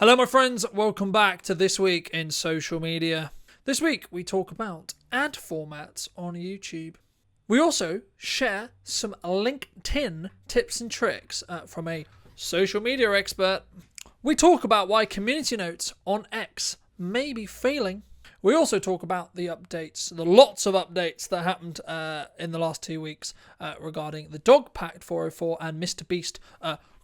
Hello my friends, welcome back to This Week in Social Media. This week we talk about ad formats on YouTube. We also share some LinkedIn tips and tricks from a social media expert. We talk about why community notes on X may be failing. We also talk about the updates, the lots of updates that happened in the last 2 weeks regarding the Dog Pact 404 and Mr. Beast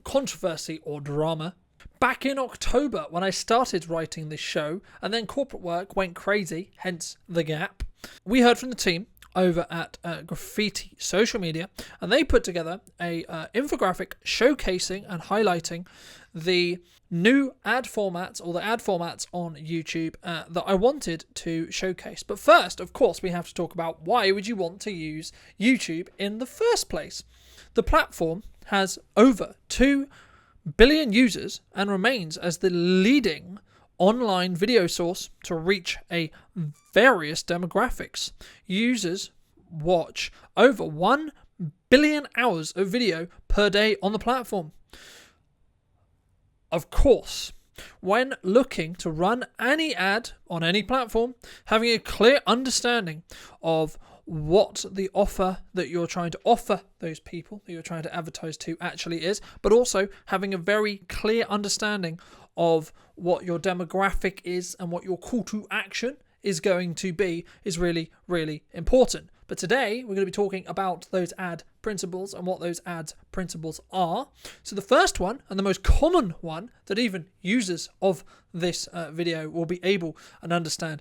controversy or drama. Back in October, when I started writing this show, and then corporate work went crazy, hence the gap, we heard from the team over at Graffiti Social Media, and they put together a infographic showcasing and highlighting the new ad formats, or the ad formats on YouTube that I wanted to showcase. But first, of course, we have to talk about why would you want to use YouTube in the first place? The platform has over 2 billion users and remains as the leading online video source to reach a various demographics. Users watch over 1 billion hours of video per day on the platform. Of course, when looking to run any ad on any platform, having a clear understanding of what the offer that you're trying to offer those people that you're trying to advertise to actually is, but also having a very clear understanding of what your demographic is and what your call to action is going to be is really, really important. But today we're going to be talking about those ad principles and what those ad principles are. So the first one, and the most common one that even users of this video will be able and understand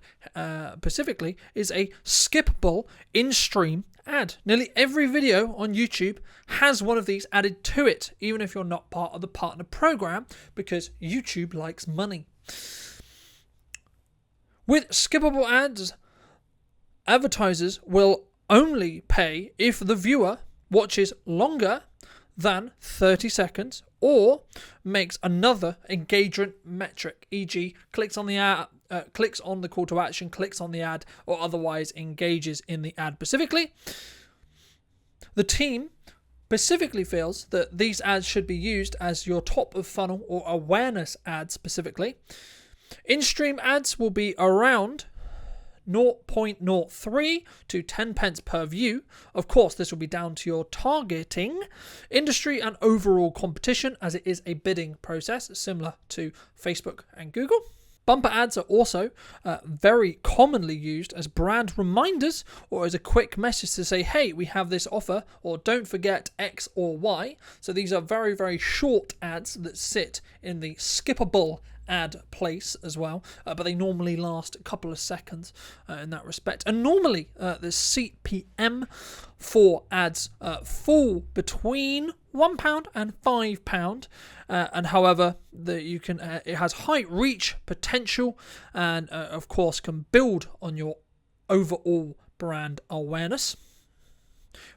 specifically, is a skippable in-stream ad. Nearly every video on YouTube has one of these added to it, even if you're not part of the partner program, because YouTube likes money. With skippable ads, advertisers will only pay if the viewer watches longer than 30 seconds or makes another engagement metric, e.g. clicks on the ad, clicks on the call to action, clicks on the ad, or otherwise engages in the ad specifically. The team specifically feels that these ads should be used as your top of funnel or awareness ads specifically. In-stream ads will be around 0.03 to 10 pence per view. Of course, this will be down to your targeting, industry and overall competition, as it is a bidding process similar to Facebook and Google. Bumper ads are also very commonly used as brand reminders or as a quick message to say, hey, we have this offer, or don't forget X or Y. So these are very, very short ads that sit in the skippable ad place as well, but they normally last a couple of seconds in that respect. And normally the CPM for ads fall between £1 and £5, and however you can it has high reach potential and of course can build on your overall brand awareness.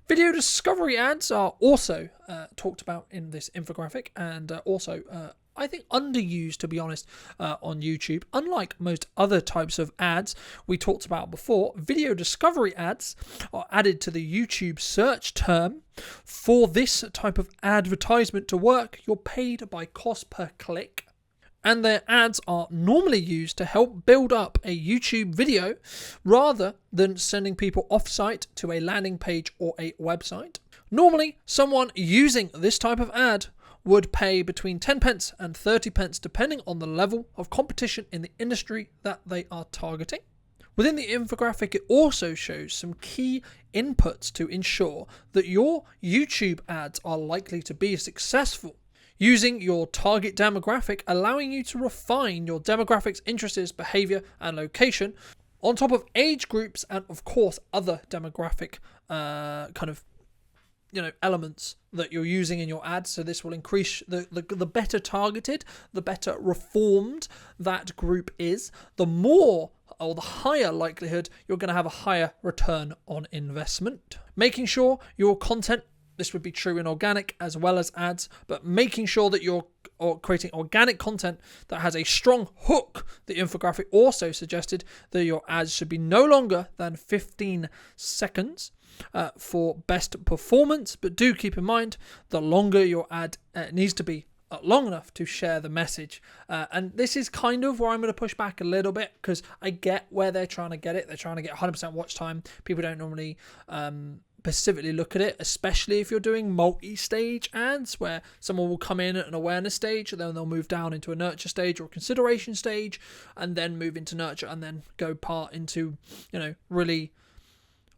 Video discovery ads are also talked about in this infographic, and also I think underused, to be honest, on YouTube. Unlike most other types of ads we talked about before, video discovery ads are added to the YouTube search term. For this type of advertisement to work, you're paid by cost per click, and their ads are normally used to help build up a YouTube video rather than sending people off-site to a landing page or a website. Normally, someone using this type of ad would pay between 10 pence and 30 pence depending on the level of competition in the industry that they are targeting. Within the infographic, it also shows some key inputs to ensure that your YouTube ads are likely to be successful, using your target demographic, allowing you to refine your demographics, interests, behavior, and location, on top of age groups and, of course, other demographic elements that you're using in your ads. So this will increase the better targeted, the better reformed that group is, the more or the higher likelihood you're going to have a higher return on investment. Making sure your content, this would be true in organic as well as ads, but making sure that you're creating organic content that has a strong hook. The infographic also suggested that your ads should be no longer than 15 seconds for best performance, but do keep in mind the longer your ad needs to be long enough to share the message. And this is kind of where I'm going to push back a little bit, because I get where they're trying to get it. They're trying to get 100% watch time. People don't normally specifically look at it, especially if you're doing multi-stage ads where someone will come in at an awareness stage, and then they'll move down into a nurture stage or a consideration stage, and then move into nurture, and then go part into, really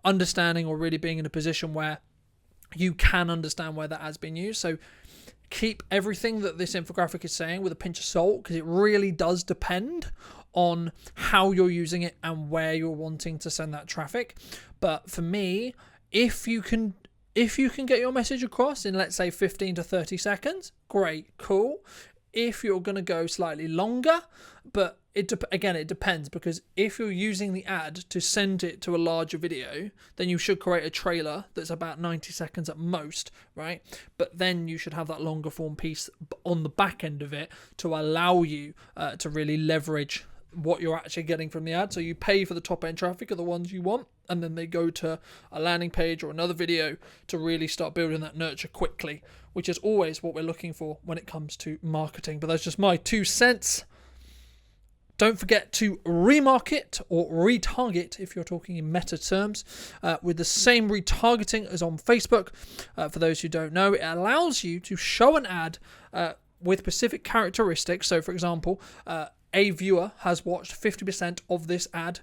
understanding or really being in a position where you can understand where that has been used. So keep everything that this infographic is saying with a pinch of salt, because it really does depend on how you're using it and where you're wanting to send that traffic. But for me, if you can get your message across in, let's say, 15 to 30 seconds, great, cool. If you're going to go slightly longer, but it depends, because if you're using the ad to send it to a larger video, then you should create a trailer that's about 90 seconds at most, right? But then you should have that longer form piece on the back end of it to allow you to really leverage what you're actually getting from the ad. So you pay for the top end traffic of the ones you want, and then they go to a landing page or another video to really start building that nurture quickly, which is always what we're looking for when it comes to marketing. But that's just my 2 cents. Don't forget to remarket or retarget, if you're talking in meta terms, with the same retargeting as on Facebook. For those who don't know, it allows you to show an ad with specific characteristics. So, for example, a viewer has watched 50% of this ad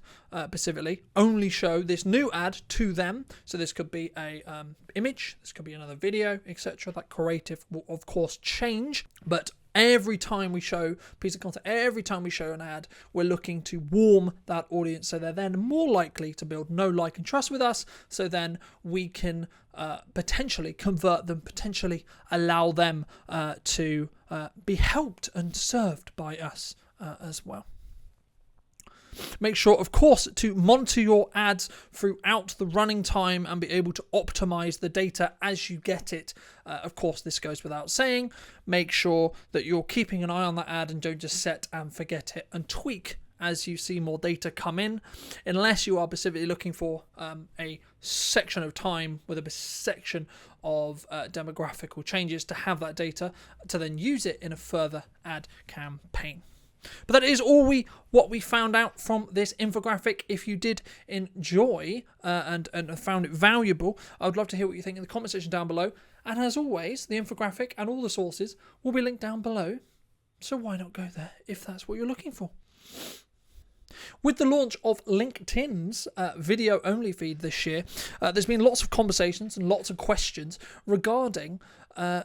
specifically, only show this new ad to them. So this could be a image, this could be another video, etc. That creative will, of course, change. But every time we show a piece of content, every time we show an ad, we're looking to warm that audience, so they're then more likely to build know, like, and trust with us. So then we can potentially convert them, potentially allow them to be helped and served by us as well. Make sure, of course, to monitor your ads throughout the running time and be able to optimize the data as you get it. Of course, this goes without saying. Make sure that you're keeping an eye on that ad and don't just set and forget it, and tweak as you see more data come in, unless you are specifically looking for a section of time with a section of demographical changes to have that data to then use it in a further ad campaign. But that is what we found out from this infographic. If you did enjoy and found it valuable, I would love to hear what you think in the comment section down below. And as always, the infographic and all the sources will be linked down below. So why not go there if that's what you're looking for? With the launch of LinkedIn's video-only feed this year, there's been lots of conversations and lots of questions regarding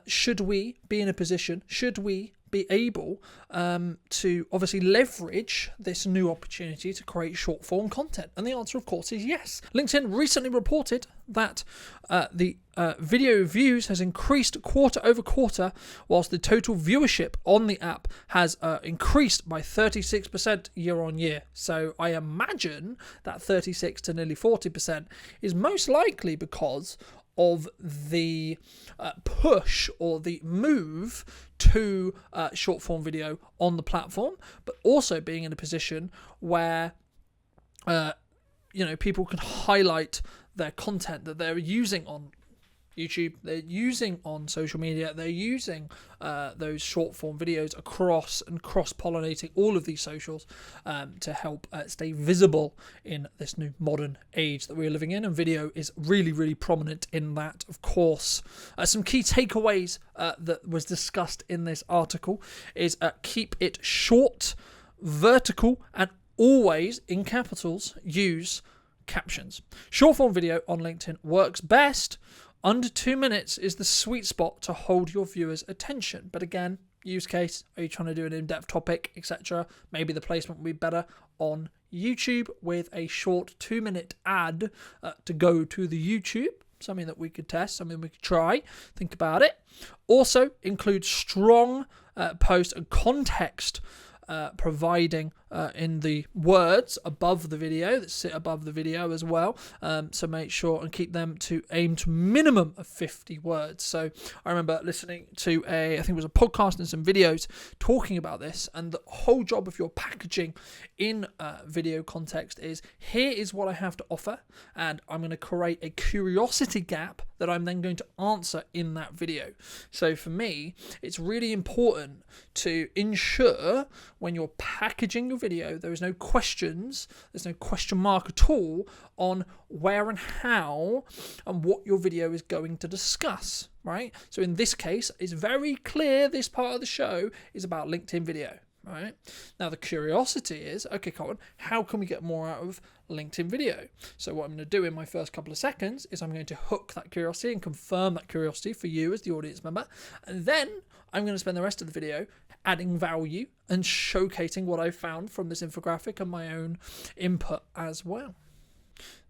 should we be in a position, should we be able to obviously leverage this new opportunity to create short form content? And the answer, of course, is yes. LinkedIn recently reported that the video views has increased quarter over quarter, whilst the total viewership on the app has increased by 36% year on year. So I imagine that 36 to nearly 40% is most likely because of the push or the move to short form video on the platform, but also being in a position where people can highlight their content that they're using on YouTube, they're using on social media, they're using those short form videos across and cross-pollinating all of these socials to help stay visible in this new modern age that we're living in. And video is really, really prominent in that, of course. Some key takeaways that was discussed in this article is keep it short, vertical, and always, in capitals, use captions. Short form video on LinkedIn works best. Under 2 minutes is the sweet spot to hold your viewers' attention. But again, use case, are you trying to do an in-depth topic, etc.? Maybe the placement will be better on YouTube with a short 2-minute ad to go to the YouTube. Something that we could test, something we could try. Think about it. Also, include strong post and context providing in the words above the video that sit above the video as well. So make sure and keep them to aim to minimum of 50 words. So I remember listening to I think it was a podcast and some videos talking about this, and the whole job of your packaging in video context is, here is what I have to offer, and I'm going to create a curiosity gap that I'm then going to answer in that video. So for me, it's really important to ensure when you're packaging your video, there is no questions, there's no question mark at all on where and how and what your video is going to discuss, right? So in this case, it's very clear this part of the show is about LinkedIn video. Right now, the curiosity is, okay, Colin, how can we get more out of LinkedIn video? So what I'm going to do in my first couple of seconds is I'm going to hook that curiosity and confirm that curiosity for you as the audience member, and then I'm going to spend the rest of the video adding value and showcasing what I found from this infographic and my own input as well.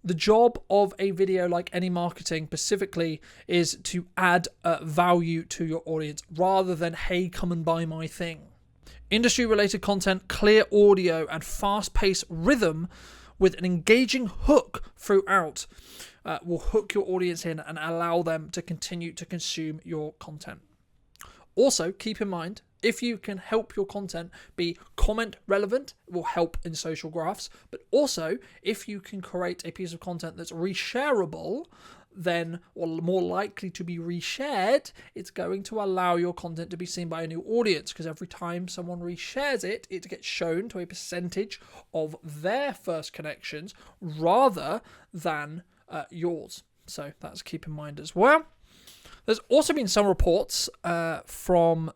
The job of a video, like any marketing specifically, is to add value to your audience rather than, hey, come and buy my thing. Industry-related content, clear audio, and fast-paced rhythm with an engaging hook throughout will hook your audience in and allow them to continue to consume your content. Also, keep in mind, if you can help your content be comment relevant, it will help in social graphs. But also, if you can create a piece of content that's reshareable, then, or more likely to be reshared, it's going to allow your content to be seen by a new audience, because every time someone reshares it, it gets shown to a percentage of their first connections rather than yours. So that's keep in mind as well. There's also been some reports from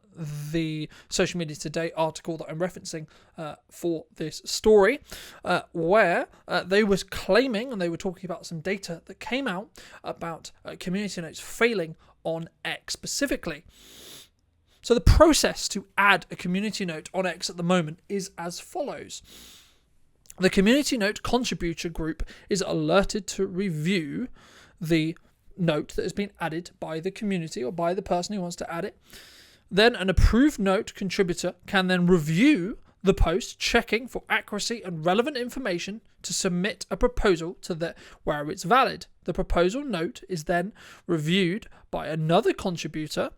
the Social Media Today article that I'm referencing for this story, where they was claiming, and they were talking about some data that came out about community notes failing on X specifically. So the process to add a community note on X at the moment is as follows. The community note contributor group is alerted to review the note that has been added by the community or by the person who wants to add it. Then an approved note contributor can then review the post, checking for accuracy and relevant information to submit a proposal to where it's valid. The proposal note is then reviewed by another contributor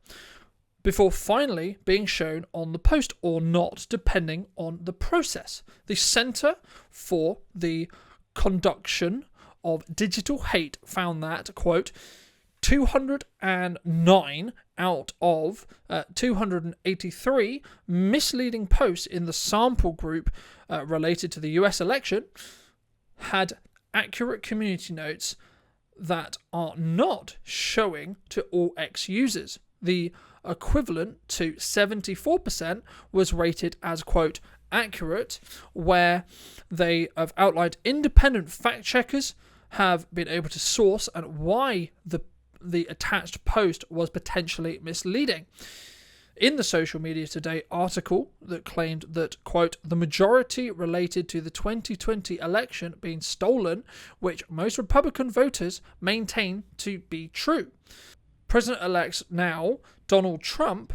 before finally being shown on the post or not, depending on the process. The Centre for the Conduction of Digital Hate found that, quote, 209 out of 283 misleading posts in the sample group related to the US election had accurate community notes that are not showing to all X users. The equivalent to 74% was rated as, quote, accurate, where they have outlined independent fact checkers have been able to source and why the attached post was potentially misleading. In the Social Media Today article that claimed that, quote, the majority related to the 2020 election being stolen, which most Republican voters maintain to be true. President-elect now, Donald Trump,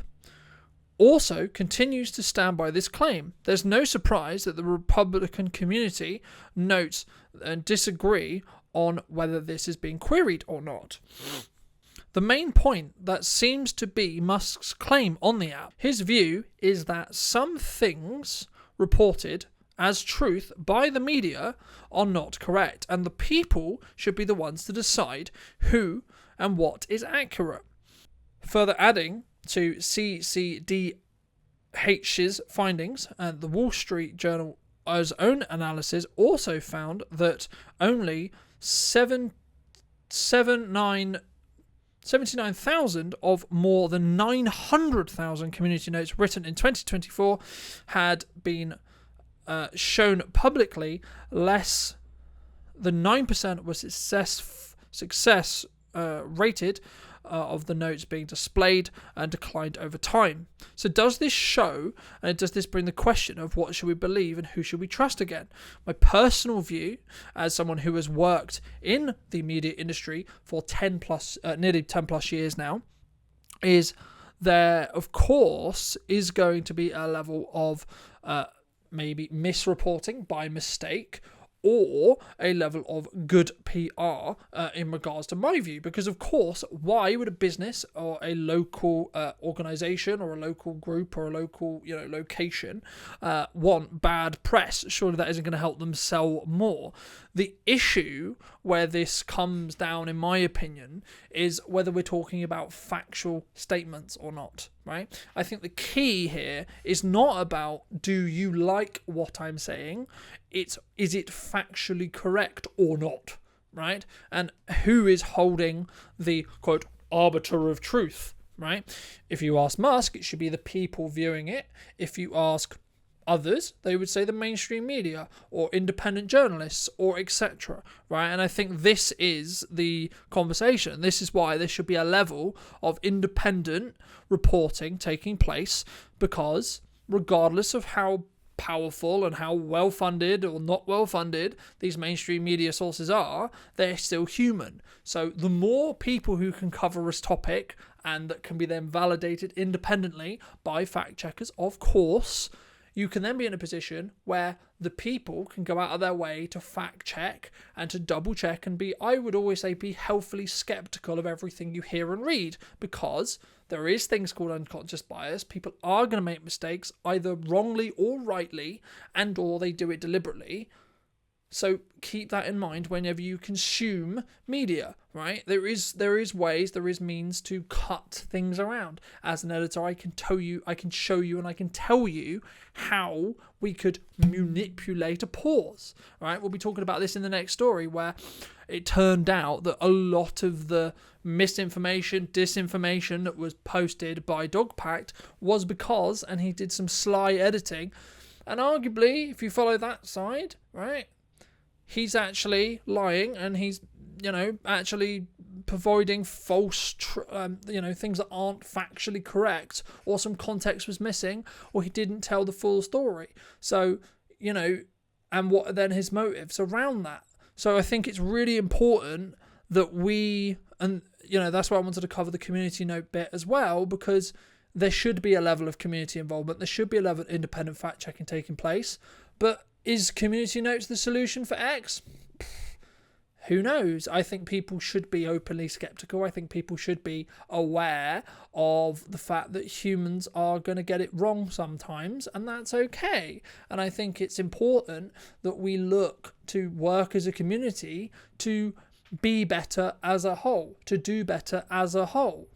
also continues to stand by this claim. There's no surprise that the Republican community notes and disagree on whether this is being queried or not. The main point that seems to be Musk's claim on the app, his view is that some things reported as truth by the media are not correct, and the people should be the ones to decide who and what is accurate. Further adding to CCDH's findings, and the Wall Street Journal's own analysis also found that only 79,000 of more than 900,000 community notes written in 2024 had been shown publicly. Less than 9% was success rated of the notes being displayed and declined over time. So does this show, and does this bring the question of what should we believe and who should we trust again? My personal view, as someone who has worked in the media industry for nearly 10 plus years now, is there, of course, is going to be a level of maybe misreporting by mistake, or a level of good PR in regards to my view. Because of course, why would a business or a local organization or a local group or a local location want bad press? Surely that isn't going to help them sell more. The issue where this comes down, in my opinion, is whether we're talking about factual statements or not, right? I think the key here is not about, do you like what I'm saying? It's, is it factually correct or not, right? And who is holding the, quote, arbiter of truth, right? If you ask Musk, it should be the people viewing it. If you ask others, they would say the mainstream media or independent journalists or etc. Right? And I think this is the conversation. This is why there should be a level of independent reporting taking place, because regardless of how powerful and how well funded or not well funded these mainstream media sources are, they're still human. So the more people who can cover this topic and that can be then validated independently by fact checkers, of course, you can then be in a position where the people can go out of their way to fact check and to double check and be, I would always say, be healthily skeptical of everything you hear and read, because there is things called unconscious bias. People are going to make mistakes, either wrongly or rightly, and or they do it deliberately. So keep that in mind whenever you consume media, right? There is ways, there is means to cut things around. As an editor, I can show you, and I can tell you how we could manipulate a pause, right? We'll be talking about this in the next story, where it turned out that a lot of the misinformation, disinformation that was posted by Dogpact was because, and he did some sly editing, and arguably, if you follow that side, right, he's actually lying, and he's, actually providing false, things that aren't factually correct, or some context was missing, or he didn't tell the full story. So, and what are then his motives around that? So I think it's really important that we, and, that's why I wanted to cover the community note bit as well, because there should be a level of community involvement. There should be a level of independent fact checking taking place. But is community notes the solution for X? Who knows? I think people should be openly skeptical. I think people should be aware of the fact that humans are going to get it wrong sometimes, and that's okay. And I think it's important that we look to work as a community to be better as a whole, to do better as a whole.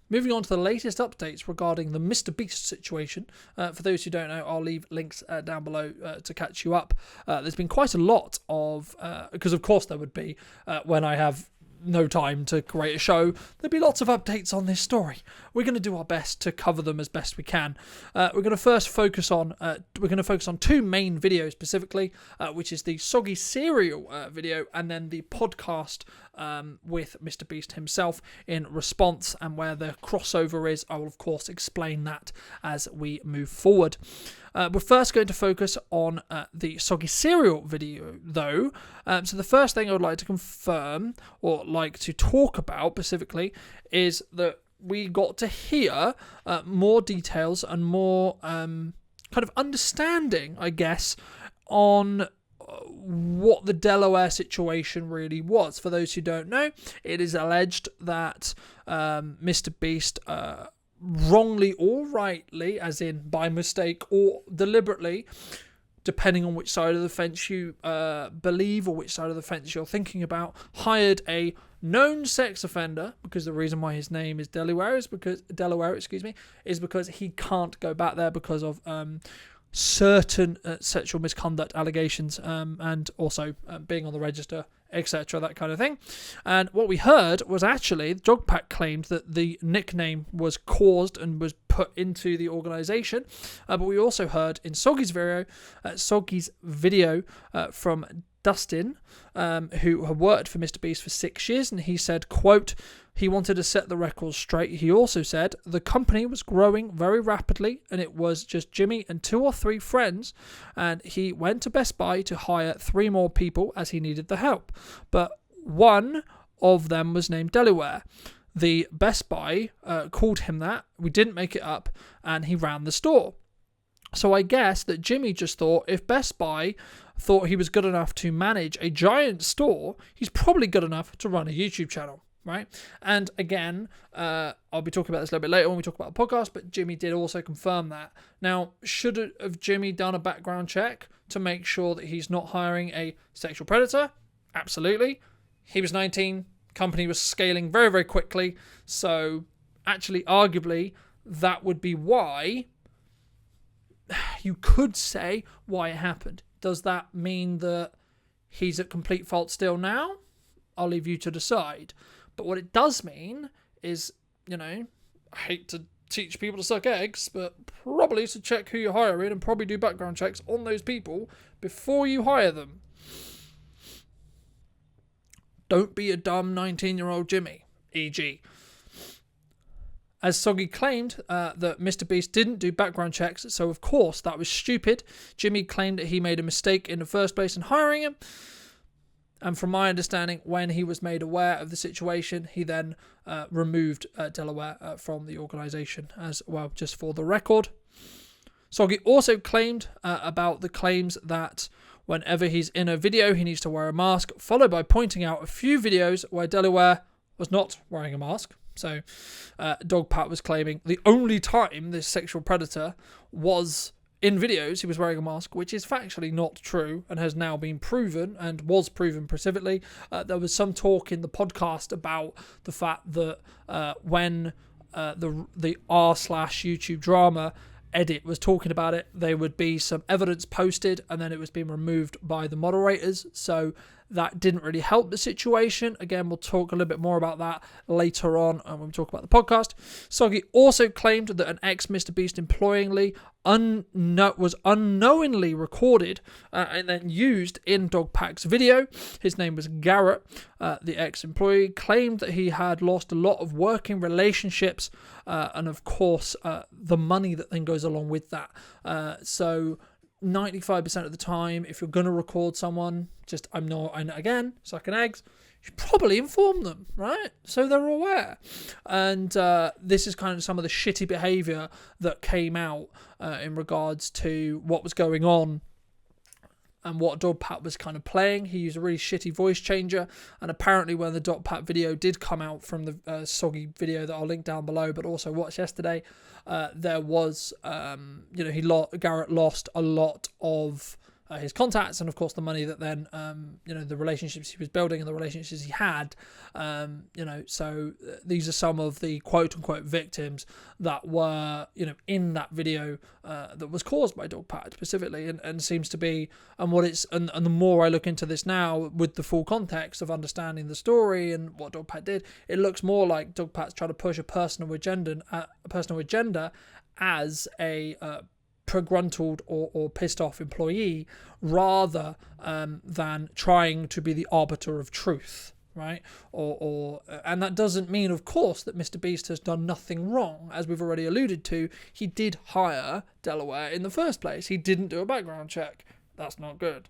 Moving on to the latest updates regarding the Mr. Beast situation. For those who don't know, I'll leave links down below to catch you up. There's been quite a lot of, because of course there would be, when I have no time to create a show, there'll be lots of updates on this story. We're going to do our best to cover them as best we can. We're going to first focus on two main videos specifically, which is the soggy cereal video, and then the podcast with Mr. Beast himself in response, and where the crossover is. I will of course explain that as we move forward. We're first going to focus on the soggy cereal video though. So the first thing I would like to confirm, or like to talk about specifically, is that we got to hear more details and more kind of understanding, I guess, on what the Delaware situation really was. For those who don't know, it is alleged that Mr. Beast wrongly or rightly, as in by mistake or deliberately, depending on which side of the fence you believe or which side of the fence you're thinking about, hired a known sex offender, because the reason why his name is Delaware is because he can't go back there because of certain sexual misconduct allegations, and also being on the register, etc., that kind of thing. And what we heard was actually Dogpack claimed that the nickname was caused and was put into the organisation, but we also heard in Soggy's video from Dustin, who had worked for Mr. Beast for 6 years, and he said, quote, he wanted to set the record straight. He also said the company was growing very rapidly, and it was just Jimmy and 2 or 3 friends, and he went to Best Buy to hire 3 more people as he needed the help. But one of them was named Delaware. The Best Buy called him that. We didn't make it up, and he ran the store. So I guess that Jimmy just thought if Best Buy thought he was good enough to manage a giant store, he's probably good enough to run a YouTube channel, right? And again, I'll be talking about this a little bit later when we talk about the podcast, but Jimmy did also confirm that. Now, should have Jimmy done a background check to make sure that he's not hiring a sexual predator? Absolutely. He was 19, company was scaling very, very quickly, so actually, arguably, that would be why you could say why it happened. Does that mean that he's at complete fault still now? I'll leave you to decide. But what it does mean is, I hate to teach people to suck eggs, but probably to check who you're hiring and probably do background checks on those people before you hire them. Don't be a dumb 19-year-old Jimmy, e.g. As Soggy claimed that Mr. Beast didn't do background checks, so of course that was stupid. Jimmy claimed that he made a mistake in the first place in hiring him. And from my understanding, when he was made aware of the situation, he then removed Delaware from the organisation as well, just for the record. Soggy also claimed about the claims that whenever he's in a video, he needs to wear a mask, followed by pointing out a few videos where Delaware was not wearing a mask. So, Dog Pat was claiming the only time this sexual predator was in videos, he was wearing a mask, which is factually not true and has now been proven and was proven specifically. There was some talk in the podcast about the fact that when the r/YouTube drama edit was talking about it, there would be some evidence posted and then it was being removed by the moderators. So that didn't really help the situation. Again, we'll talk a little bit more about that later on when we talk about the podcast. Soggy also claimed that an ex-Mr. Beast employee was unknowingly recorded and then used in Dogpack's video. His name was Garrett. The ex-employee claimed that he had lost a lot of working relationships and, of course, the money that then goes along with that. So 95% of the time, if you're going to record someone, sucking eggs, you should probably inform them, right? So they're aware. And this is kind of some of the shitty behaviour that came out in regards to what was going on and what Dog Pat was kind of playing. He used a really shitty voice changer, and apparently when the Dog Pat video did come out from the Soggy video that I'll link down below, but also watched yesterday, there was, Garrett lost a lot of his contacts and, of course, the money that then, the relationships he was building and the relationships he had, so these are some of the quote-unquote victims that were, in that video that was caused by Dog Pat specifically and seems to be, and the more I look into this now with the full context of understanding the story and what Dog Pat did, it looks more like Dog Pat's trying to push a personal agenda as a pregruntled or pissed off employee rather than trying to be the arbiter of truth, right? And that doesn't mean, of course, that Mr. Beast has done nothing wrong. As we've already alluded to, he did hire Delaware in the first place. He didn't do a background check. That's not good.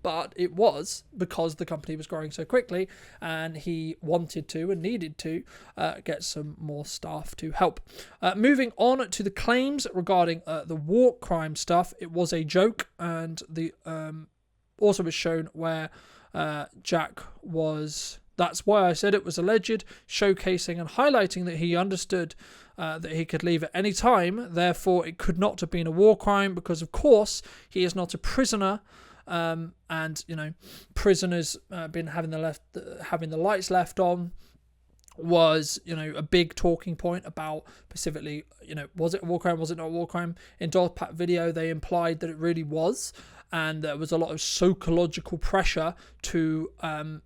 But it was because the company was growing so quickly and he wanted to and needed to get some more staff to help. Moving on to the claims regarding the war crime stuff, it was a joke, and the also was shown where Jack was, that's why I said it was alleged, showcasing and highlighting that he understood that he could leave at any time, therefore it could not have been a war crime because, of course, he is not a prisoner. And prisoners been having the lights left on was a big talking point about specifically was it a war crime, was it not a war crime? In Dog Pat video they implied that it really was, and there was a lot of psychological pressure to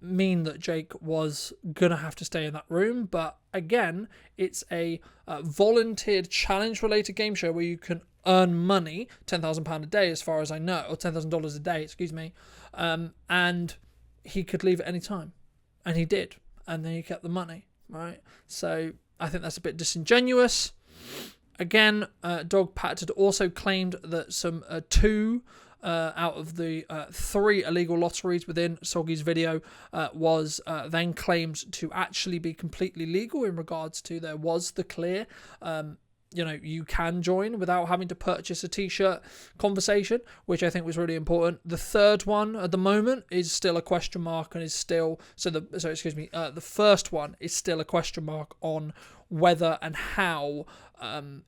mean that Jake was gonna have to stay in that room. But again, it's a volunteered challenge related game show where you can earn money, £10,000 a day as far as I know, or $10,000 a day, excuse me, and he could leave at any time, and he did, and then he kept the money, right? So I think that's a bit disingenuous. Again, Dog Pat had also claimed that some two out of the 3 illegal lotteries within Soggy's video was then claimed to actually be completely legal in regards to there was the clear you can join without having to purchase a t-shirt conversation, which I think was really important. The third one at the moment is still a question mark, and is still the first one is still a question mark on whether and how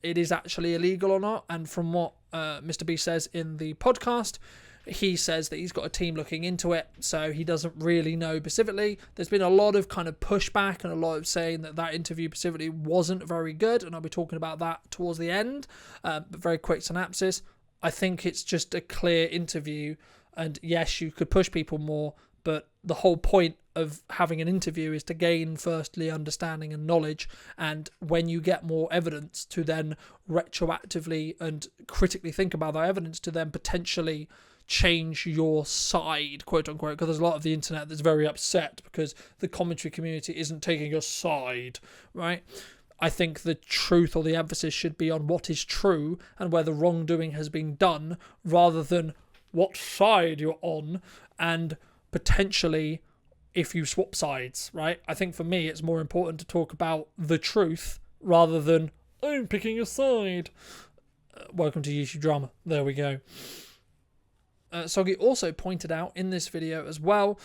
it is actually illegal or not. And from what Mr. B says in the podcast, he says that he's got a team looking into it, so he doesn't really know specifically. There's been a lot of kind of pushback and a lot of saying that interview specifically wasn't very good, and I'll be talking about that towards the end. But very quick synopsis. I think it's just a clear interview, and yes, you could push people more, but the whole point of having an interview is to gain, firstly, understanding and knowledge, and when you get more evidence, to then retroactively and critically think about that evidence to then potentially change your side, quote unquote, because there's a lot of the internet that's very upset because the commentary community isn't taking a side, right? I think the truth or the emphasis should be on what is true and where the wrongdoing has been done, rather than what side you're on and potentially if you swap sides, right? I think for me it's more important to talk about the truth rather than I'm picking a side. Welcome to YouTube drama. There we go. Soggy also pointed out in this video as well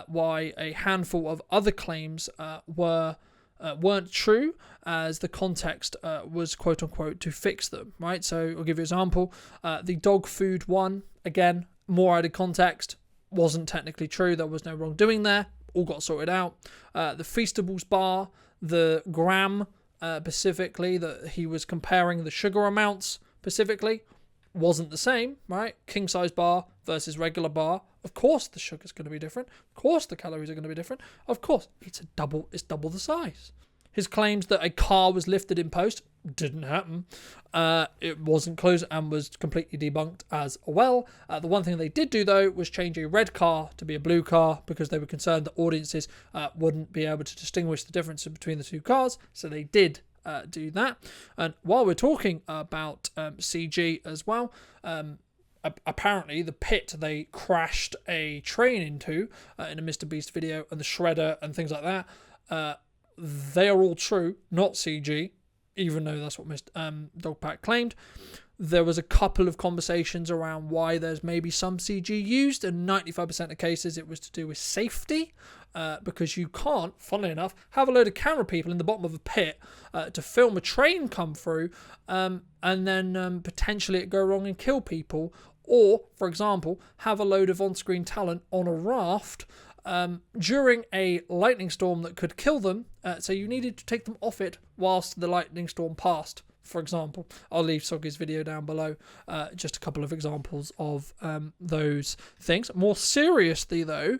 why a handful of other claims weren't true, as the context was quote unquote to fix them, right? So I'll give you an example. The dog food one, again, more added context, wasn't technically true. There was no wrongdoing there. All got sorted out. The Feastables bar, the gram specifically, that he was comparing the sugar amounts specifically, wasn't the same, right? King size bar versus regular bar. Of course the sugar's going to be different. Of course the calories are going to be different. Of course it's double the size. His claims that a car was lifted in post didn't happen. It wasn't closed and was completely debunked as well. The one thing they did do though was change a red car to be a blue car because they were concerned that audiences wouldn't be able to distinguish the difference between the two cars. So they did do that. And while we're talking about CG as well, apparently the pit they crashed a train into in a Mr. Beast video, and the shredder and things like that, they are all true, not CG, even though that's what Mr. Dogpack claimed. There was a couple of conversations around why there's maybe some CG used, and 95% of cases it was to do with safety, because you can't, funnily enough, have a load of camera people in the bottom of a pit to film a train come through and then potentially it go wrong and kill people, or, for example, have a load of on-screen talent on a raft during a lightning storm that could kill them, so you needed to take them off it whilst the lightning storm passed, for example. I'll leave Soggy's video down below, just a couple of examples of those things. More seriously though,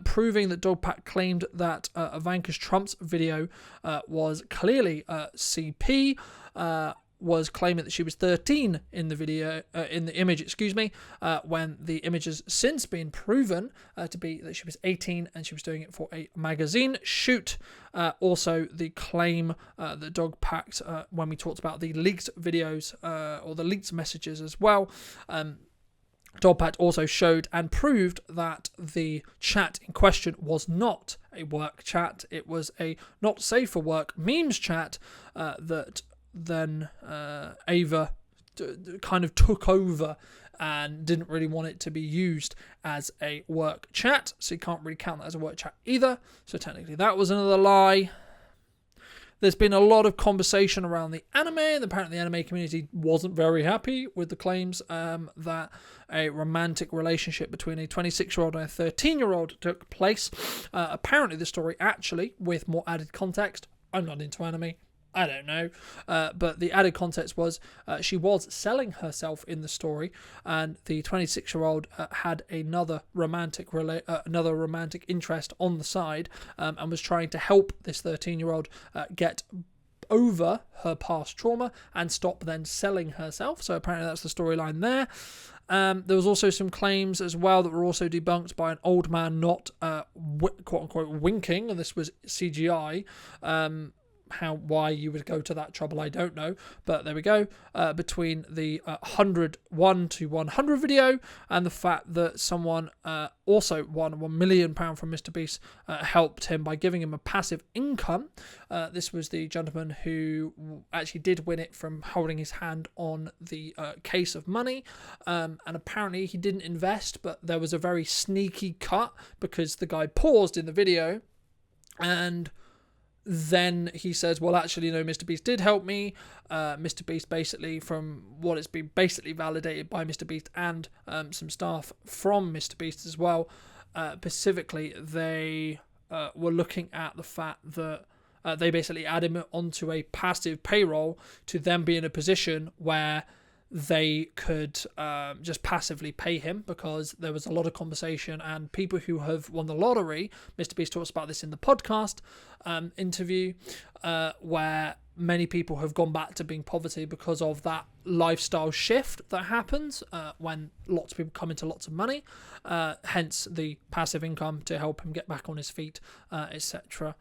proving that Dogpack claimed that Ivanka Trump's video was clearly CP, was claiming that she was 13 in the video, in the image, when the image has since been proven to be that she was 18 and she was doing it for a magazine shoot. Also, the claim that Dogpack, when we talked about the leaked videos or the leaked messages as well, Dogpack also showed and proved that the chat in question was not a work chat. It was a not safe for work memes chat that then Ava kind of took over and didn't really want it to be used as a work chat, so you can't really count that as a work chat either, so technically that was another lie. There's been a lot of conversation around the anime, and apparently the anime community wasn't very happy with the claims that a romantic relationship between a 26-year-old and a 13-year-old took place. Apparently the story actually, with more added context, I'm not into anime, I don't know, but the added context was she was selling herself in the story, and the 26-year-old had another romantic interest on the side, and was trying to help this 13-year-old get over her past trauma and stop then selling herself. So apparently that's the storyline there. There was also some claims as well that were also debunked by an old man not quote-unquote winking, and this was CGI, why you would go to that trouble, I don't know. But there we go. Between the 101 to 100 video and the fact that someone also won £1 million from MrBeast helped him by giving him a passive income. This was the gentleman who actually did win it from holding his hand on the case of money. And apparently he didn't invest, but there was a very sneaky cut because the guy paused in the video and then he says, well, actually, no, MrBeast did help me. MrBeast, basically, from what it's been basically validated by MrBeast and some staff from MrBeast as well, specifically, they were looking at the fact that they basically add him onto a passive payroll to then be in a position where they could just passively pay him, because there was a lot of conversation and people who have won the lottery. MrBeast talks about this in the podcast interview, where many people have gone back to being poverty because of that lifestyle shift that happens when lots of people come into lots of money, hence the passive income to help him get back on his feet, etc.,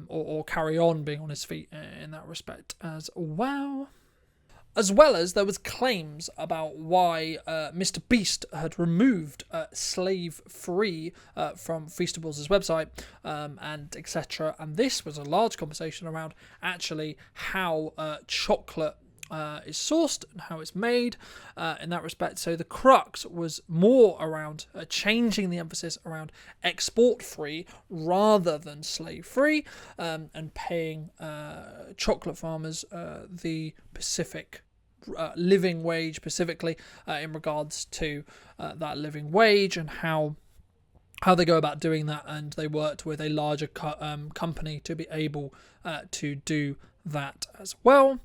or carry on being on his feet in that respect as well. As well as there was claims about why MrBeast had removed Slave Free from Feastables' website and etc. And this was a large conversation around actually how chocolate is sourced and how it's made in that respect. So the crux was more around changing the emphasis around export free rather than slave free, and paying chocolate farmers the Pacific living wage, specifically in regards to that living wage and how they go about doing that. And they worked with a larger company to be able to do that as well.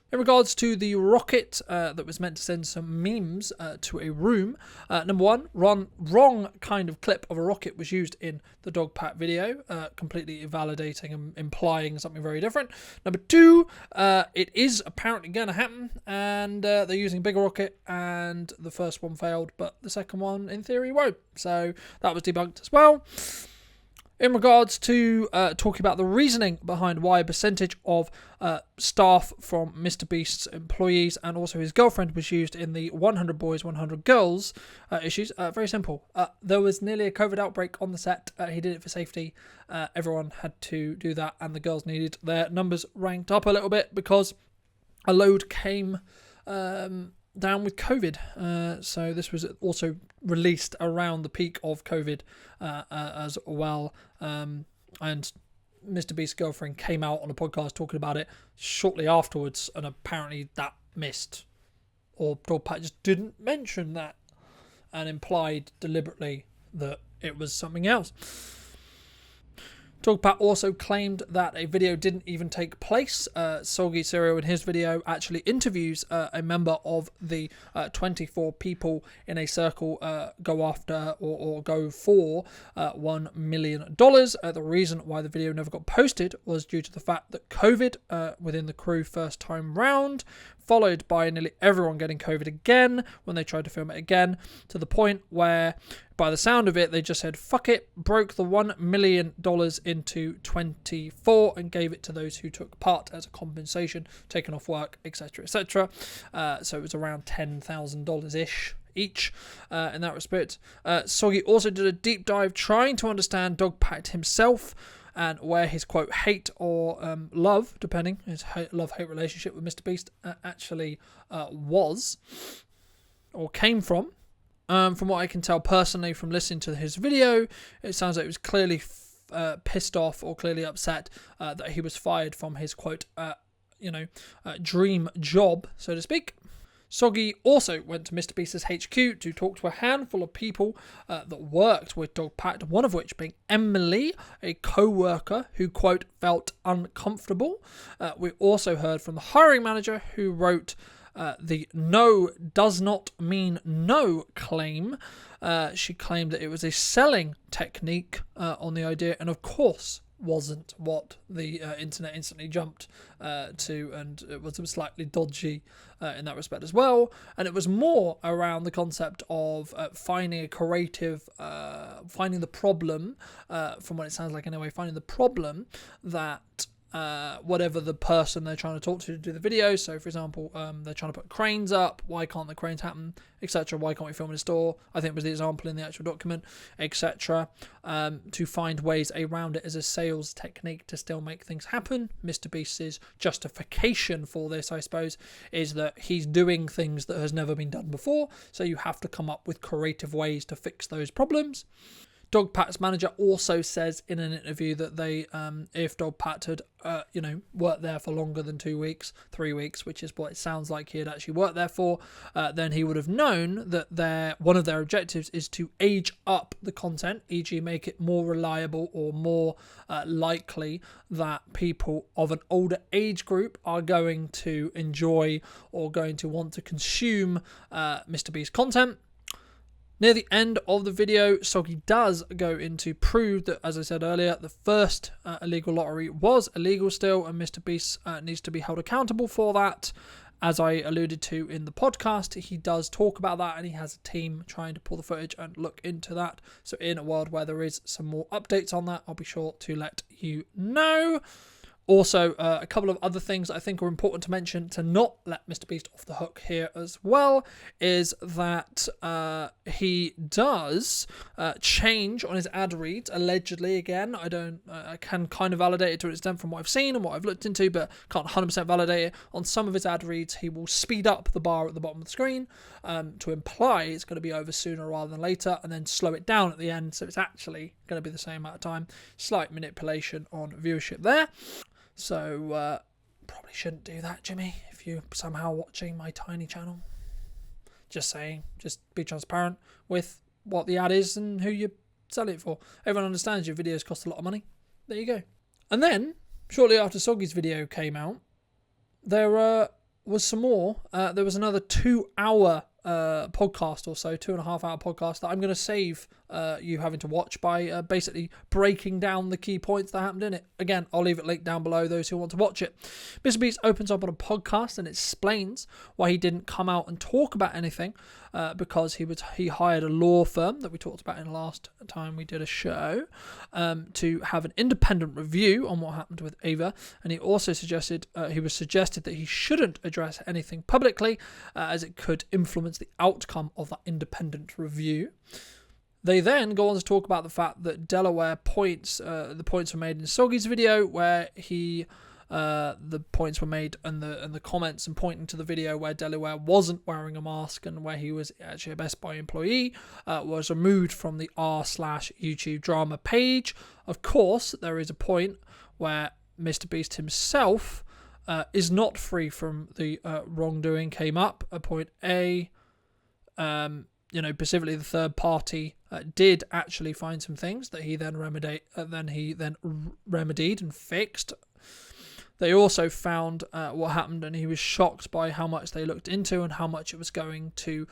In regards to the rocket that was meant to send some memes to a room, number one, wrong kind of clip of a rocket was used in the dog pat video, completely invalidating and implying something very different. Number two, it is apparently going to happen, and they're using a bigger rocket, and the first one failed, but the second one, in theory, won't. So that was debunked as well. In regards to talking about the reasoning behind why a percentage of staff from MrBeast's employees and also his girlfriend was used in the 100 boys, 100 girls issues, very simple. There was nearly a COVID outbreak on the set. He did it for safety. Everyone had to do that, and the girls needed their numbers ranked up a little bit because a load came down with COVID. So this was also released around the peak of COVID as well. And MrBeast's girlfriend came out on a podcast talking about it shortly afterwards, and apparently that missed, or Dog Pat just didn't mention that and implied deliberately that it was something else. Dogpat also claimed that a video didn't even take place. Soggy Cereal in his video actually interviews a member of the 24 people in a circle go after or go for $1 million. The reason why the video never got posted was due to the fact that COVID within the crew first time round, followed by nearly everyone getting COVID again when they tried to film it again, to the point where, by the sound of it, they just said, fuck it, broke the $1 million into 24 and gave it to those who took part as a compensation, taken off work, etc., etc. So it was around $10,000-ish each in that respect. Soggy also did a deep dive trying to understand Dogpat himself and where his, quote, hate or love, depending, his love-hate relationship with MrBeast actually was or came from. From what I can tell personally from listening to his video, it sounds like he was clearly pissed off or clearly upset that he was fired from his, quote, dream job, so to speak. Soggy also went to MrBeast's HQ to talk to a handful of people that worked with Dogpat, one of which being Emily, a co-worker who, quote, felt uncomfortable. We also heard from the hiring manager who wrote the no does not mean no claim. She claimed that it was a selling technique on the idea, and of course wasn't what the internet instantly jumped to, and it was slightly dodgy in that respect as well. And it was more around the concept of finding a creative, finding the problem, from what it sounds like anyway, finding the problem that whatever the person they're trying to talk to do the video. So for example, they're trying to put cranes up. Why can't the cranes happen, etc.? Why can't we film in a store? I think was the example in the actual document, etc. To find ways around it as a sales technique to still make things happen. Mr. Beast's justification for this, I suppose, is that he's doing things that has never been done before, so you have to come up with creative ways to fix those problems. Dogpat's manager also says in an interview that they, if Dogpat had, worked there for longer than 2 weeks, 3 weeks, which is what it sounds like he had actually worked there for, then he would have known that one of their objectives is to age up the content, e.g. make it more reliable or more likely that people of an older age group are going to enjoy or going to want to consume Mr. Beast content. Near the end of the video, Soggy does go into prove that, as I said earlier, the first illegal lottery was illegal still, and Mr. Beast needs to be held accountable for that. As I alluded to in the podcast, he does talk about that, and he has a team trying to pull the footage and look into that. So in a world where there is some more updates on that, I'll be sure to let you know. Also, a couple of other things I think are important to mention to not let Mr. Beast off the hook here as well is that he does change on his ad reads, allegedly. Again, I can kind of validate it to an extent from what I've seen and what I've looked into, but can't 100% validate it. On some of his ad reads, he will speed up the bar at the bottom of the screen to imply it's going to be over sooner rather than later, and then slow it down at the end so it's actually going to be the same amount of time. Slight manipulation on viewership there. So, probably shouldn't do that, Jimmy, if you're somehow watching my tiny channel. Just saying, just be transparent with what the ad is and who you're selling it for. Everyone understands your videos cost a lot of money. There you go. And then, shortly after Soggy's video came out, there was some more. There was another 2-hour podcast or so, 2.5-hour podcast that I'm going to save you having to watch by basically breaking down the key points that happened in it. Again, I'll leave it linked down below, those who want to watch it. Mr. Beast opens up on a podcast and explains why he didn't come out and talk about anything because he hired a law firm that we talked about in last time we did a show to have an independent review on what happened with Ava, and he also suggested that he shouldn't address anything publicly as it could influence the outcome of that independent review. They then go on to talk about the fact that Delaware points, the points were made in Soggy's video where the points were made and the comments and pointing to the video where Delaware wasn't wearing a mask and where he was actually a Best Buy employee was removed from the r/YouTube drama page. Of course, there is a point where Mr. Beast himself is not free from the wrongdoing came up. At point A, specifically the third party did actually find some things that he then remedied and fixed. They also found what happened, and he was shocked by how much they looked into and how much it was going to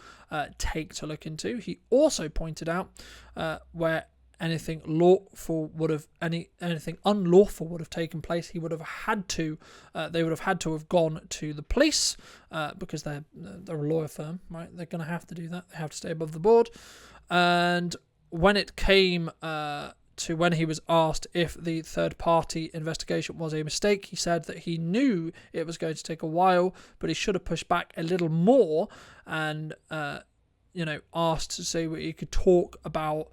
take to look into. He also pointed out where anything unlawful would have taken place, they would have had to have gone to the police because they're a lawyer firm, right? They're going to have to do that. They have to stay above the board. And when it came to when he was asked if the third-party investigation was a mistake, he said that he knew it was going to take a while, but he should have pushed back a little more and asked to see what he could talk about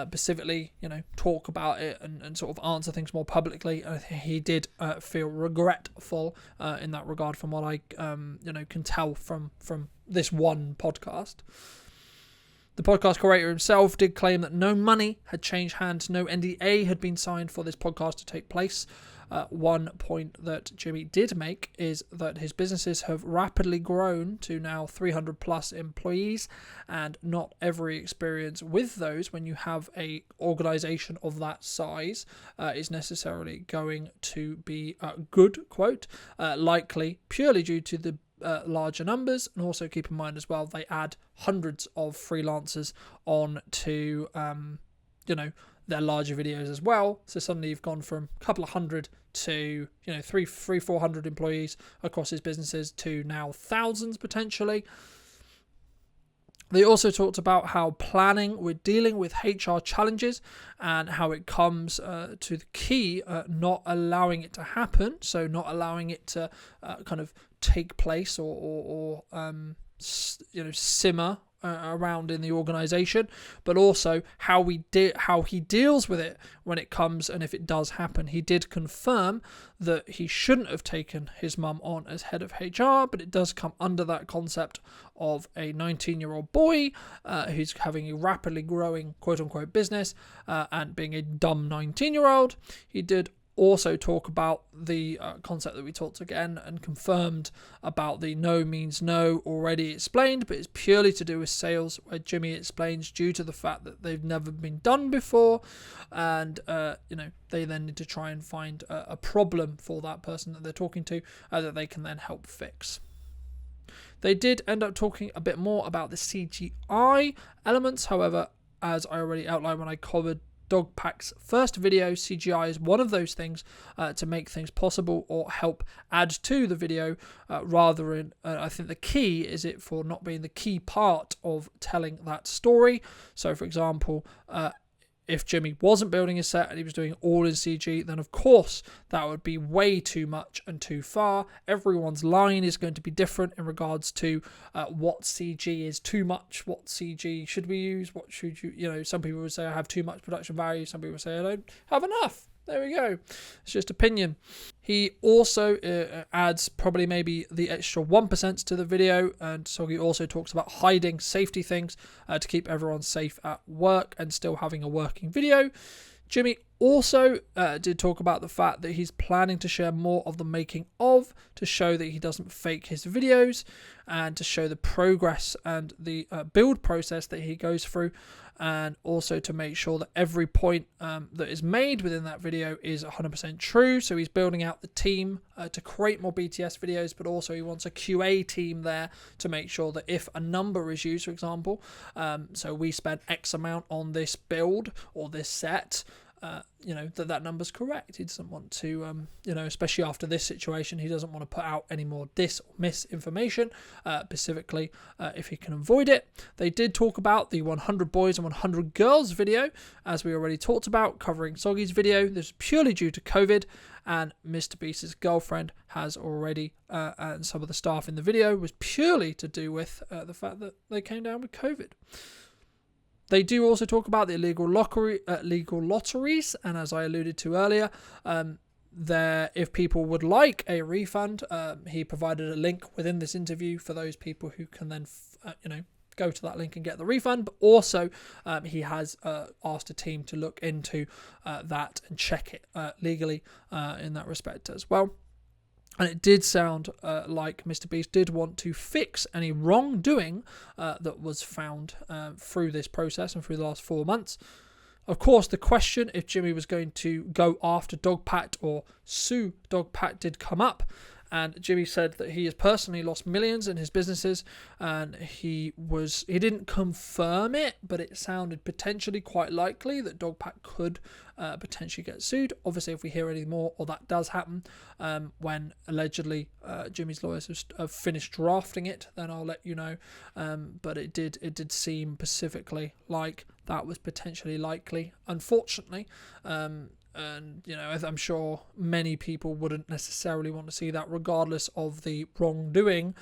specifically, talk about it and sort of answer things more publicly. And he did feel regretful in that regard from what I can tell from this one podcast. The podcast creator himself did claim that no money had changed hands, no NDA had been signed for this podcast to take place. One point that Jimmy did make is that his businesses have rapidly grown to now 300 plus employees, and not every experience with those when you have a organization of that size is necessarily going to be good, quote, likely purely due to the larger numbers. And also keep in mind as well, they add hundreds of freelancers on to their larger videos as well. So suddenly you've gone from a couple of hundred to 400 employees across his businesses to now thousands potentially. They also talked about how planning with dealing with HR challenges and how it comes to the key, not allowing it to happen. So not allowing it to kind of take place or simmer around in the organization, but also how he deals with it when it comes and if it does happen. He did confirm that he shouldn't have taken his mum on as head of HR, but it does come under that concept of a 19-year-old boy who's having a rapidly growing quote-unquote business and being a dumb 19-year-old. He did also talk about the concept that we talked again and confirmed about the no means no already explained, but it's purely to do with sales, where Jimmy explains due to the fact that they've never been done before, and they then need to try and find a problem for that person that they're talking to that they can then help fix. They did end up talking a bit more about the CGI elements. However, as I already outlined when I covered Dogpack's first video, CGI is one of those things to make things possible or help add to the video rather than I think the key is it for not being the key part of telling that story. So for example, if Jimmy wasn't building his set and he was doing it all in CG, then of course that would be way too much and too far. Everyone's line is going to be different in regards to what CG is too much, what CG should we use, what should some people would say I have too much production value, some people would say I don't have enough. There we go. It's just opinion. He also adds probably maybe the extra 1% to the video, and so he also talks about hiding safety things to keep everyone safe at work and still having a working video. Jimmy also did talk about the fact that he's planning to share more of the making of to show that he doesn't fake his videos and to show the progress and the build process that he goes through, and also to make sure that every point that is made within that video is 100% true. So he's building out the team to create more BTS videos, but also he wants a QA team there to make sure that if a number is used, for example, so we spent X amount on this build or this set, that number's correct. He doesn't want to, especially after this situation, he doesn't want to put out any more dis or misinformation, specifically if he can avoid it. They did talk about the 100 boys and 100 girls video, as we already talked about, covering Soggy's video. This is purely due to COVID, and Mr. Beast's girlfriend has already, and some of the staff in the video was purely to do with the fact that they came down with COVID. They do also talk about the illegal lotteries, and as I alluded to earlier, if people would like a refund, he provided a link within this interview for those people who can then, go to that link and get the refund. But also, he has asked a team to look into that and check it legally in that respect as well. And it did sound like Mr. Beast did want to fix any wrongdoing that was found through this process and through the last 4 months. Of course, the question if Jimmy was going to go after Dogpat or sue Dogpat did come up. And Jimmy said that he has personally lost millions in his businesses, and he didn't confirm it, but it sounded potentially quite likely that Dogpat could potentially get sued. Obviously, if we hear any more or that does happen, when allegedly Jimmy's lawyers have finished drafting it, then I'll let you know. But it did seem specifically like that was potentially likely, unfortunately. And, I'm sure many people wouldn't necessarily want to see that, regardless of the wrongdoing,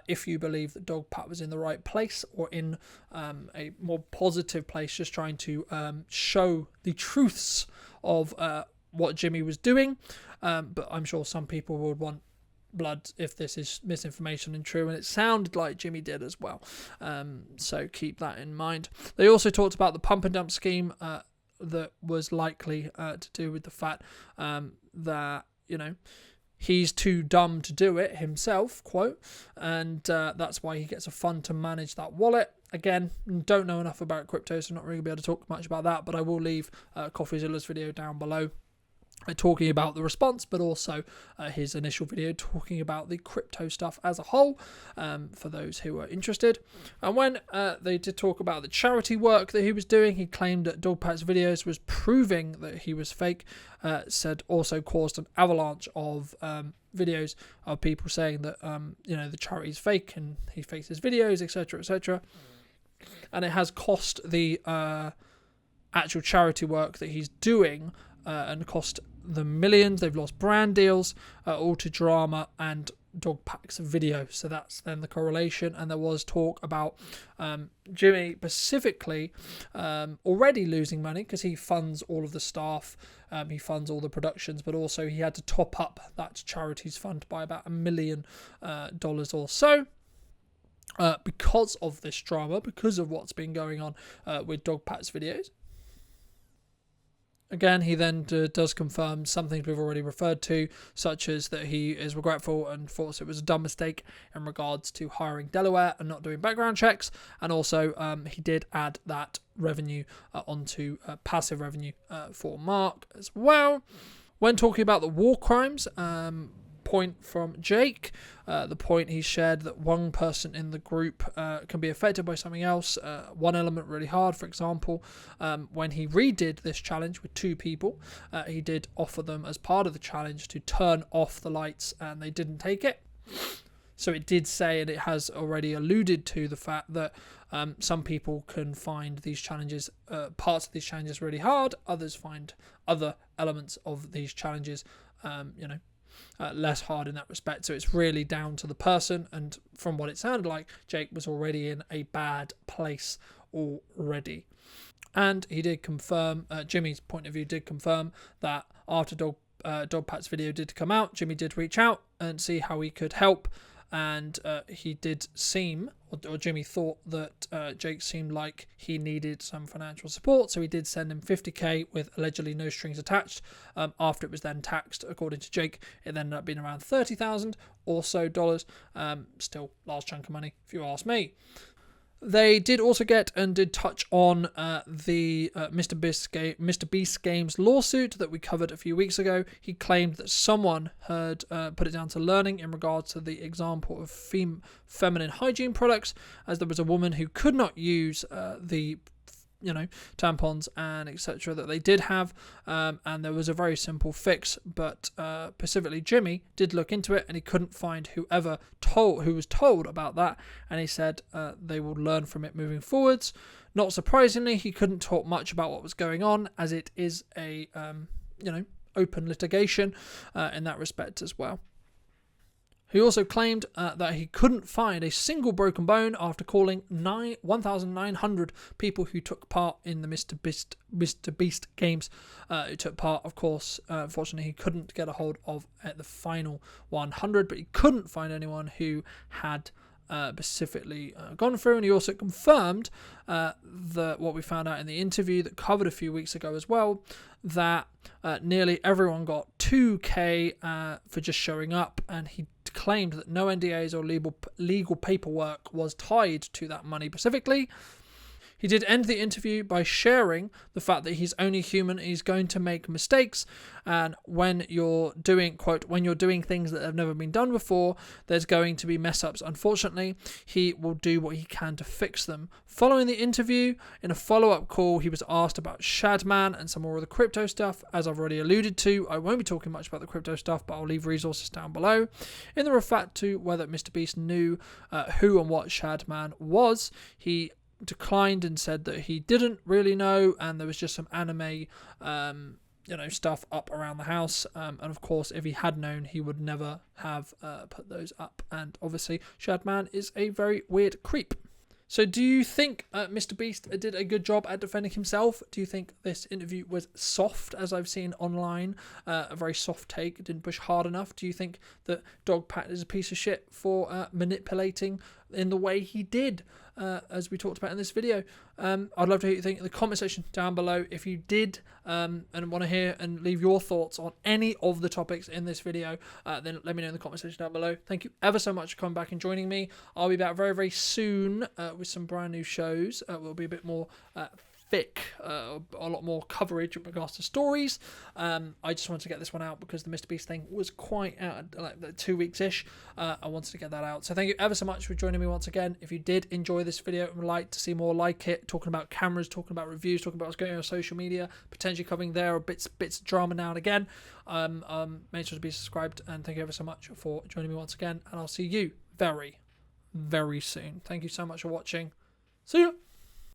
if you believe that Dogpat was in the right place or in a more positive place, just trying to show the truths of what Jimmy was doing. But I'm sure some people would want blood if this is misinformation and true, and it sounded like Jimmy did as well. So keep that in mind. They also talked about the pump and dump scheme, that was likely to do with the fact that, he's too dumb to do it himself, quote, and that's why he gets a fund to manage that wallet. Again, don't know enough about crypto, so I'm not really going to be able to talk much about that, but I will leave CoffeeZilla's video down below talking about the response, but also his initial video talking about the crypto stuff as a whole, for those who are interested. And when they did talk about the charity work that he was doing, he claimed that Dogpat's videos was proving that he was fake, said also caused an avalanche of videos of people saying that the charity's fake and he fakes his videos, etc., etc. and it has cost the actual charity work that he's doing and cost them millions. They've lost brand deals, all to drama and Dogpack's video. So that's then the correlation. And there was talk about Jimmy specifically already losing money because he funds all of the staff, he funds all the productions, but also he had to top up that charity's fund by about $1 million or so. Because of this drama, because of what's been going on with Dogpack's videos. Again, he then does confirm some things we've already referred to, such as that he is regretful and thought it was a dumb mistake in regards to hiring Delaware and not doing background checks. And also, he did add that revenue onto passive revenue for Mark as well. When talking about the war crimes, point from Jake, the point he shared that one person in the group can be affected by something else, one element really hard. For example, when he redid this challenge with 2 people, he did offer them as part of the challenge to turn off the lights, and they didn't take it. So it did say, and it has already alluded to the fact that some people can find these challenges, parts of these challenges really hard, others find other elements of these challenges less hard in that respect. So it's really down to the person, and from what it sounded like, Jake was already in a bad place already. And he did confirm, Jimmy's point of view did confirm that after Dogpack's video did come out, Jimmy did reach out and see how he could help, and he did seem, or Jimmy thought that Jake seemed like he needed some financial support, so he did send him $50,000 with allegedly no strings attached. After it was then taxed, according to Jake, it ended up being around $30,000 or so dollars. Still large chunk of money, if you ask me. They did also get and did touch on the Mr. Beast Games lawsuit that we covered a few weeks ago. He claimed that someone had put it down to learning in regards to the example of feminine hygiene products, as there was a woman who could not use the tampons and etc. that they did have, and there was a very simple fix, but specifically Jimmy did look into it and he couldn't find who was told about that, and he said they will learn from it moving forwards. Not surprisingly, he couldn't talk much about what was going on, as it is a open litigation in that respect as well. He also claimed that he couldn't find a single broken bone after calling 1,900 people who took part in the Mr. Beast games. Who took part, of course. Unfortunately, he couldn't get a hold of the final 100, but he couldn't find anyone who had specifically gone through. And he also confirmed what we found out in the interview that covered a few weeks ago as well, that nearly everyone got $2,000 for just showing up, and he claimed that no NDAs or legal paperwork was tied to that money specifically. He did end the interview by sharing the fact that he's only human, he's going to make mistakes, and when you're doing, quote, when you're doing things that have never been done before, there's going to be mess ups. Unfortunately, he will do what he can to fix them. Following the interview, in a follow-up call, he was asked about Shadman and some more of the crypto stuff. As I've already alluded to, I won't be talking much about the crypto stuff, but I'll leave resources down below. In the refer to whether Mr. Beast knew who and what Shadman was, he declined and said that he didn't really know, and there was just some anime stuff up around the house, and of course if he had known, he would never have put those up, and obviously Shadman is a very weird creep. So do you think Mr. Beast did a good job at defending himself? Do you think this interview was soft, as I've seen online, a very soft take, didn't push hard enough? Do you think that Dogpack is a piece of shit for manipulating in the way he did, as we talked about in this video? I'd love to hear what you think in the comment section down below. If you did and want to hear and leave your thoughts on any of the topics in this video, then let me know in the comment section down below. Thank you ever so much for coming back and joining me. I'll be back very, very soon with some brand new shows. We'll be a bit more thick, a lot more coverage in regards to stories. I just wanted to get this one out because the Mr. Beast thing was quite out, like 2 weeks-ish. I wanted to get that out. So thank you ever so much for joining me once again. If you did enjoy this video and would like to see more like it, talking about cameras, talking about reviews, talking about what's going on social media, potentially covering there or bits of drama now and again, make sure to be subscribed, and thank you ever so much for joining me once again, and I'll see you very, very soon. Thank you so much for watching. See you.